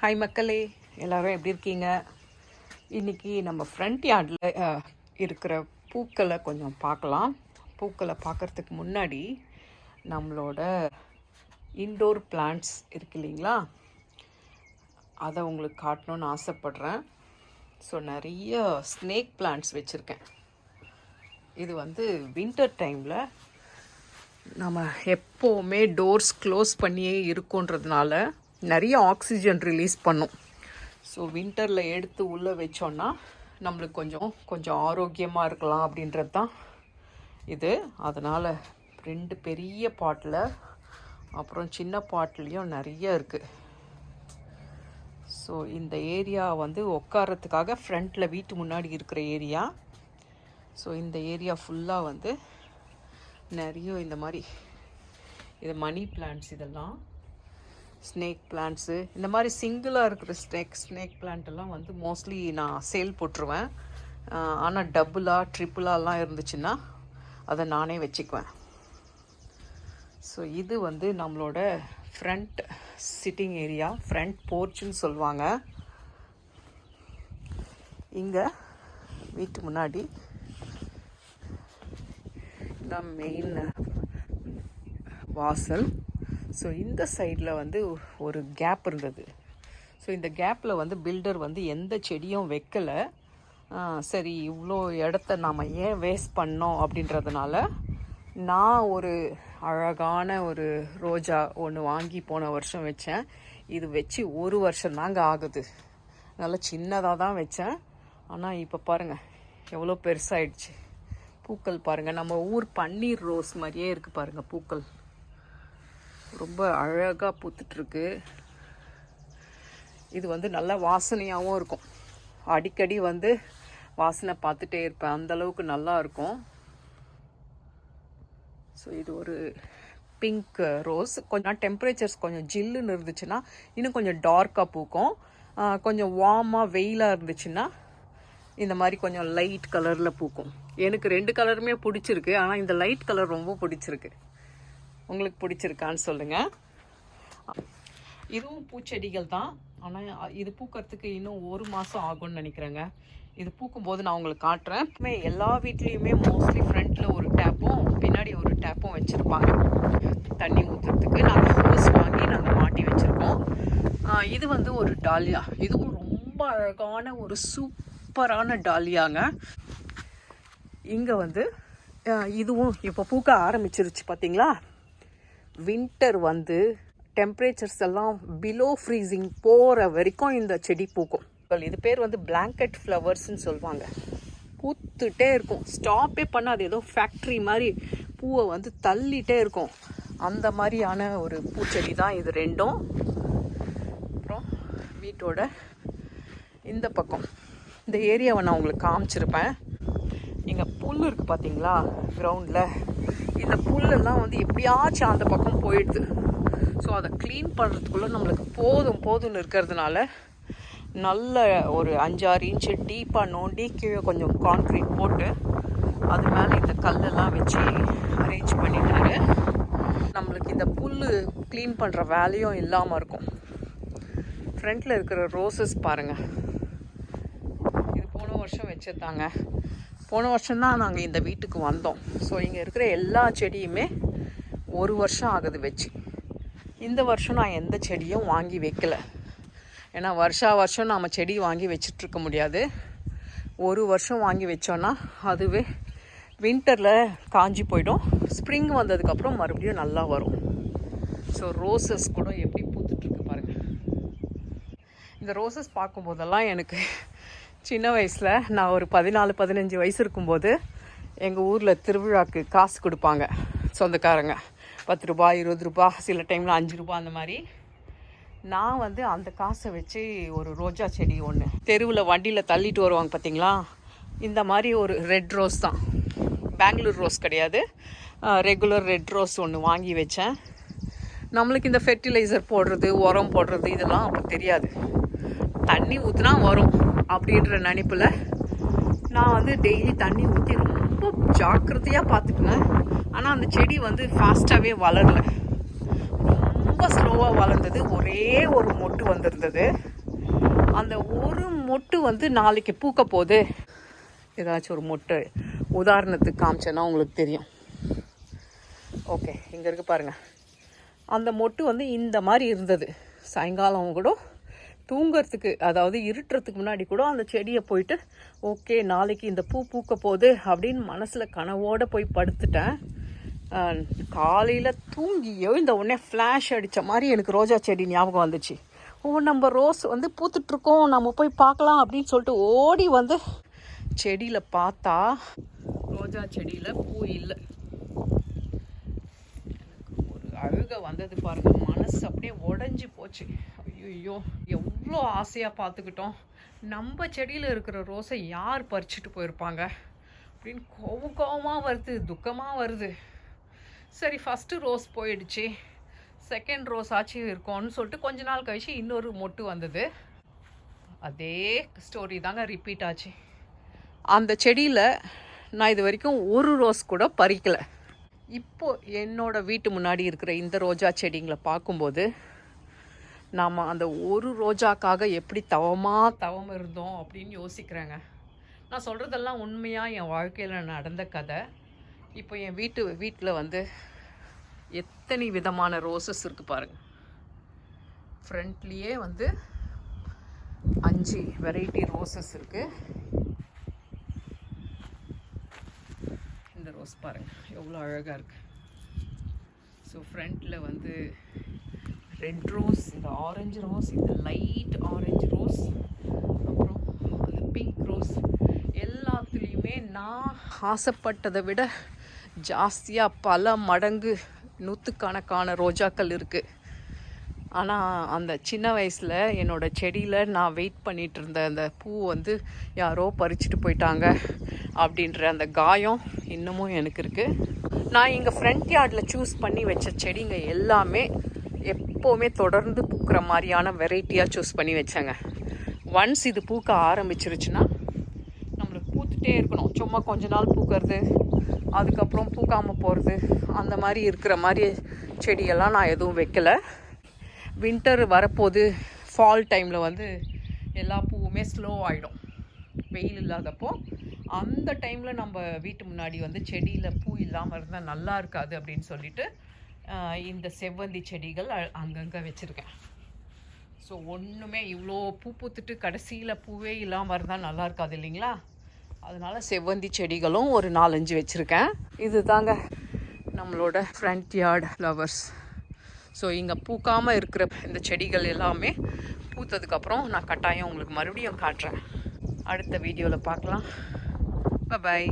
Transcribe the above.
Hi மக்களே, எல்லோரும் எப்படி இருக்கீங்க? இன்றைக்கி நம்ம ஃப்ரண்ட் யார்டில் இருக்கிற பூக்களை கொஞ்சம் பார்க்கலாம். பூக்களை பார்க்குறதுக்கு முன்னாடி நம்மளோட இன்டோர் பிளான்ட்ஸ் இருக்கு இல்லைங்களா, அதை உங்களுக்கு காட்டணுன்னு ஆசைப்பட்றேன். ஸோ நிறைய ஸ்னேக் பிளான்ட்ஸ் வச்சுருக்கேன். இது வின்டர் டைமில் நம்ம எப்போவுமே டோர்ஸ் க்ளோஸ் பண்ணியே இருக்கோன்றதுனால நிறைய ஆக்சிஜன் ரிலீஸ் பண்ணும். ஸோ வின்டரில் எடுத்து உள்ளே வச்சோன்னா நம்மளுக்கு கொஞ்சம் ஆரோக்கியமாக இருக்கலாம் அப்படின்றது தான் இது. அதனால் 2 பெரிய பாட்டில் அப்புறம் சின்ன பாட்லேயும் நிறைய இருக்குது. ஸோ இந்த ஏரியா உட்காரத்துக்காக ஃப்ரண்ட்டில் வீட்டு முன்னாடி இருக்கிற ஏரியா. ஸோ இந்த ஏரியா ஃபுல்லாக நிறைய இந்த மாதிரி இது மணி பிளான்ட்ஸ், இதெல்லாம் ஸ்னேக் பிளான்ட்ஸு, இந்த மாதிரி சிங்கிளாக இருக்கிற ஸ்னேக் பிளான்ட்டெல்லாம் மோஸ்ட்லி நான் சேல் போட்டுருவேன். ஆனால் டபுளாக ட்ரிப்புளாலாம் இருந்துச்சுன்னா அதை நானே வச்சுக்குவேன். ஸோ இது நம்மளோட ஃப்ரண்ட் சிட்டிங் ஏரியா, ஃப்ரண்ட் போர்ச்சுன்னு சொல்லுவாங்க. இங்கே வீட்டு முன்னாடி தான் மெயின் வாசல். ஸோ இந்த சைடில் ஒரு கேப் இருந்தது. ஸோ இந்த கேப்பில் பில்டர் எந்த செடியும் வைக்கலை. சரி, இவ்வளோ இடத்த நாம் ஏன் வேஸ்ட் பண்ணோம் அப்படின்றதுனால நான் ஒரு அழகான ஒரு ரோஜா ஒன்று வாங்கி போன வருஷம் வச்சேன். இது வச்சு 1 வருஷம் தாங்க ஆகுது. நல்லா சின்னதாக தான் வச்சேன். ஆனால் இப்போ பாருங்கள் எவ்வளோ பெருசாகிடுச்சு. பூக்கள் பாருங்கள், நம்ம ஊர் பன்னீர் ரோஸ் மாதிரியே இருக்குது பாருங்கள். பூக்கள் ரொம்ப அழகாக பூத்துட்ருக்கு. இது நல்ல வாசனையாகவும் இருக்கும். அடிக்கடி வாசனை பார்த்துட்டே இருப்பேன், அந்தளவுக்கு நல்லா இருக்கும். ஸோ இது ஒரு பிங்க் ரோஸ். கொஞ்சம் டெம்பரேச்சர்ஸ் கொஞ்சம் ஜில்லுன்னு இருந்துச்சுன்னா இன்னும் கொஞ்சம் டார்க்காக பூக்கும். கொஞ்சம் வார்மாக வெயிலாக இருந்துச்சுன்னா இந்த மாதிரி கொஞ்சம் லைட் கலரில் பூக்கும். எனக்கு 2 கலருமே பிடிச்சிருக்கு. ஆனால் இந்த லைட் கலர் ரொம்ப பிடிச்சிருக்கு. உங்களுக்கு பிடிச்சிருக்கான்னு சொல்லுங்கள். இதுவும் பூச்செடிகள் தான். ஆனால் இது பூக்கிறதுக்கு இன்னும் 1 மாதம் ஆகும்னு நினைக்கிறேங்க. இது பூக்கும்போது நான் உங்களுக்கு காட்டுறேன். எல்லா வீட்லேயுமே மோஸ்ட்லி ஃப்ரண்ட்டில் ஒரு டேப்பும் பின்னாடி ஒரு டேப்பும் வச்சுருப்பாங்க தண்ணி ஊற்றுறதுக்கு. நாங்கள் ஹோஸ் வாங்கி நாங்கள் மாட்டி வச்சுருக்கோம். இது ஒரு டாலியா. இதுவும் ரொம்ப அழகான ஒரு சூப்பரான டாலியாங்க. இங்கே இதுவும் இப்போ பூக்க ஆரம்பிச்சிருச்சு பார்த்தீங்களா. வின்டர் டெம்பரேச்சர்ஸ் எல்லாம் பிலோ ஃப்ரீசிங் போகிற வரைக்கும் இந்த செடி பூக்கும். இது பேர் பிளாங்கெட் ஃப்ளவர்ஸ்ன்னு சொல்லுவாங்க. பூத்துட்டே இருக்கும், ஸ்டாப்பே பண்ணாது. ஏதோ ஃபேக்ட்ரி மாதிரி பூவை தள்ளிட்டே இருக்கும். அந்த மாதிரியான ஒரு பூச்செடி தான் இது 2ம். அப்புறம் வீட்டோட இந்த பக்கம் இந்த ஏரியாவை நான் உங்களுக்கு காமிச்சிருப்பேன். இங்கே புல் இருக்குது பார்த்தீங்களா கிரவுண்டில். இந்த புல்லெல்லாம் எப்படியாச்சும் அந்த பக்கம் போயிடுது. ஸோ அதை க்ளீன் பண்ணுறதுக்குள்ளே நம்மளுக்கு போதும்னு இருக்கிறதுனால நல்ல ஒரு 5-6 இன்ச்சு டீப்பாக நோண்டி கீழே கொஞ்சம் கான்க்ரீட் போட்டு அது மேலே இந்த கல்லெல்லாம் வச்சு அரேஞ்ச் பண்ணிட்டாரு. நம்மளுக்கு இந்த புல் க்ளீன் பண்ணுற வேலையும் இல்லாமல் இருக்கும். ஃப்ரண்ட்டில் இருக்கிற ரோசஸ் பாருங்கள். இது போன வருஷம் வச்சுருந்தாங்க. போன வருஷம்தான் நாங்கள் இந்த வீட்டுக்கு வந்தோம். ஸோ இங்கே இருக்கிற எல்லா செடியுமே 1 வருஷம் ஆகுது வச்சு. இந்த வருஷம் நான் எந்த செடியும் வாங்கி வைக்கலை. ஏன்னா வருஷம் நாம் செடி வாங்கி வச்சிட்ருக்க முடியாது. 1 வருஷம் வாங்கி வச்சோன்னா அதுவே வின்டரில் காஞ்சி போயிடும். ஸ்ப்ரிங் வந்ததுக்கப்புறம் மறுபடியும் நல்லா வரும். ஸோ ரோசஸ் கூட எப்படி பூத்துட்ருக்கு பாருங்கள். இந்த ரோசஸ் பார்க்கும்போதெல்லாம் எனக்கு சின்ன வயசில் நான் ஒரு 14-15 வயசு இருக்கும்போது எங்கள் ஊரில் திருவிழாக்கு காசு கொடுப்பாங்க சொந்தக்காரங்க. 10 ரூபா, 20 ரூபா, சில டைமில் 5 ரூபா, அந்த மாதிரி. நான் அந்த காசை வச்சு ஒரு ரோஜா செடி ஒன்று தெருவில் வண்டியில் தள்ளிட்டு வருவாங்க பார்த்தீங்களா, இந்த மாதிரி ஒரு ரெட் ரோஸ் தான், பெங்களூர் ரோஸ் கிடையாது, ரெகுலர் ரெட் ரோஸ் ஒன்று வாங்கி வச்சேன். நம்மளுக்கு இந்த ஃபெர்டிலைசர் போடுறது, உரம் போடுறது இதெல்லாம் அப்போ தெரியாது. தண்ணி ஊற்றினா வரும் அப்படின்ற நினைப்பில் நான் டெய்லி தண்ணி ஊற்றி ரொம்ப ஜாக்கிரதையாக பார்த்துக்குவேன். ஆனால் அந்த செடி ஃபாஸ்ட்டாகவே வளரல. ரொம்ப ஸ்லோவாக வளர்ந்தது. ஒரே ஒரு மொட்டு வந்திருந்தது. அந்த ஒரு மொட்டு வந்து நாளைக்கு பூக்க போகுது. ஏதாச்சும் ஒரு மொட்டு உதாரணத்துக்கு காமிச்சேன்னா உங்களுக்கு தெரியும். ஓகே, இங்கே இருக்குது பாருங்கள். அந்த மொட்டு வந்து இந்த மாதிரி இருந்தது. சாயங்காலம் கூட தூங்கிறதுக்கு, அதாவது இருட்டுறதுக்கு முன்னாடி கூட அந்த செடியை போயிட்டு ஓகே நாளைக்கு இந்த பூ பூக்க போகுது அப்படின்னு மனசில் கனவோடு போய் படுத்துட்டேன். காலையில் தூங்கியோ இந்த உடனே ஃப்ளாஷ் அடித்த மாதிரி எனக்கு ரோஜா செடி ஞாபகம் வந்துச்சு. நம்ம ரோஸ் வந்து பூத்துட்ருக்கோம், நம்ம போய் பார்க்கலாம் அப்படின்னு சொல்லிட்டு ஓடி வந்து செடியில் பார்த்தா ரோஜா செடியில் பூ இல்லை. எனக்கு ஒரு அழுகை வந்தது பாருங்கள். மனசு அப்படியே உடஞ்சி போச்சு. ஐயோ, எவ்வளோ ஆசையாக பார்த்துக்கிட்டோம். நம்ம செடியில் இருக்கிற ரோஸை யார் பறிச்சுட்டு போயிருப்பாங்க அப்படின்னு கோபமாக வருது, துக்கமாக வருது. சரி, ஃபஸ்ட்டு ரோஸ் போயிடுச்சு, செகண்ட் ரோஸ் ஆச்சு இருக்கோன்னு சொல்லிட்டு கொஞ்ச நாள் கழிச்சு இன்னொரு மொட்டு வந்தது. அதே ஸ்டோரி தாங்க ரிப்பீட் ஆச்சு. அந்த செடியில் நான் இது வரைக்கும் ஒரு ரோஸ் கூட பறிக்கலை. இப்போது என்னோடய வீட்டு முன்னாடி இருக்கிற இந்த ரோஜா செடிங்களை பார்க்கும்போது நாம் அந்த ஒரு ரோஜாக்காக எப்படி தவம் இருந்தோம் அப்படின்னு யோசிக்கிறேங்க. நான் சொல்கிறதெல்லாம் உண்மையாக என் வாழ்க்கையில் நடந்த கதை. இப்போ என் வீட்டில் வந்து எத்தனை விதமான ரோசஸ் இருக்குது பாருங்கள். ஃப்ரண்ட்லேயே வந்து 5 வெரைட்டி ரோசஸ் இருக்குது. இந்த ரோஸ் பாருங்கள் எவ்வளோ அழகாக இருக்குது. ஸோ ஃப்ரண்ட்டில் வந்து ரெட் ரோஸ், இந்த ஆரஞ்சு ரோஸ், இந்த லைட் ஆரஞ்சு ரோஸ், அப்புறம் அந்த பிங்க் ரோஸ். எல்லாத்துலேயுமே நான் ஆசைப்பட்டதை விட ஜாஸ்தியாக பல மடங்கு நூற்றுக்கணக்கான ரோஜாக்கள் இருக்குது. ஆனால் அந்த சின்ன வயசில் என்னோடய செடியில் நான் வெயிட் பண்ணிகிட்டு இருந்த அந்த பூ வந்து யாரோ பறிச்சுட்டு போயிட்டாங்க அப்படின்ற அந்த காயம் இன்னமும் எனக்கு இருக்குது. நான் எங்கள் ஃப்ரண்ட் யார்டில் சூஸ் பண்ணி வச்ச செடிங்க எல்லாமே எப்போவுமே தொடர்ந்து பூக்கிற மாதிரியான வெரைட்டியாக சூஸ் பண்ணி வச்சேங்க. ஒன்ஸ் இது பூக்க ஆரம்பிச்சிருச்சுன்னா நம்மளுக்கு பூத்துட்டே இருக்கணும். சும்மா கொஞ்ச நாள் பூக்கிறது, அதுக்கப்புறம் பூக்காமல் போகிறது, அந்த மாதிரி இருக்கிற மாதிரி செடியெல்லாம் நான் எதுவும் வைக்கலை. வின்டர் வரப்போது, ஃபால் டைமில் வந்து எல்லா பூவுமே ஸ்லோ ஆகிடும் வெயில் இல்லாதப்போ. அந்த டைமில் நம்ம வீட்டு முன்னாடி வந்து செடியில் பூ இல்லாமல் இருந்தால் நல்லா இருக்காது அப்படின்னு சொல்லிட்டு இந்த செவ்வந்தி செடிகள் அங்கங்கே வச்சுருக்கேன். ஸோ ஒன்றுமே இவ்வளோ பூ பூத்துட்டு கடைசியில் பூவே இல்லாமல் இருந்தால் நல்லா இருக்காது இல்லைங்களா? அதனால் செவ்வந்தி செடிகளும் ஒரு 4-5 வச்சுருக்கேன். இது தாங்க நம்மளோட ஃப்ரண்ட் யார்டு ஃப்ளவர்ஸ். ஸோ இங்கே பூக்காமல் இருக்கிற இந்த செடிகள் எல்லாமே பூத்ததுக்கப்புறம் நான் கட்டாயம் உங்களுக்கு மறுபடியும் காட்டுறேன். அடுத்த வீடியோவில் பார்க்கலாம். பாய்.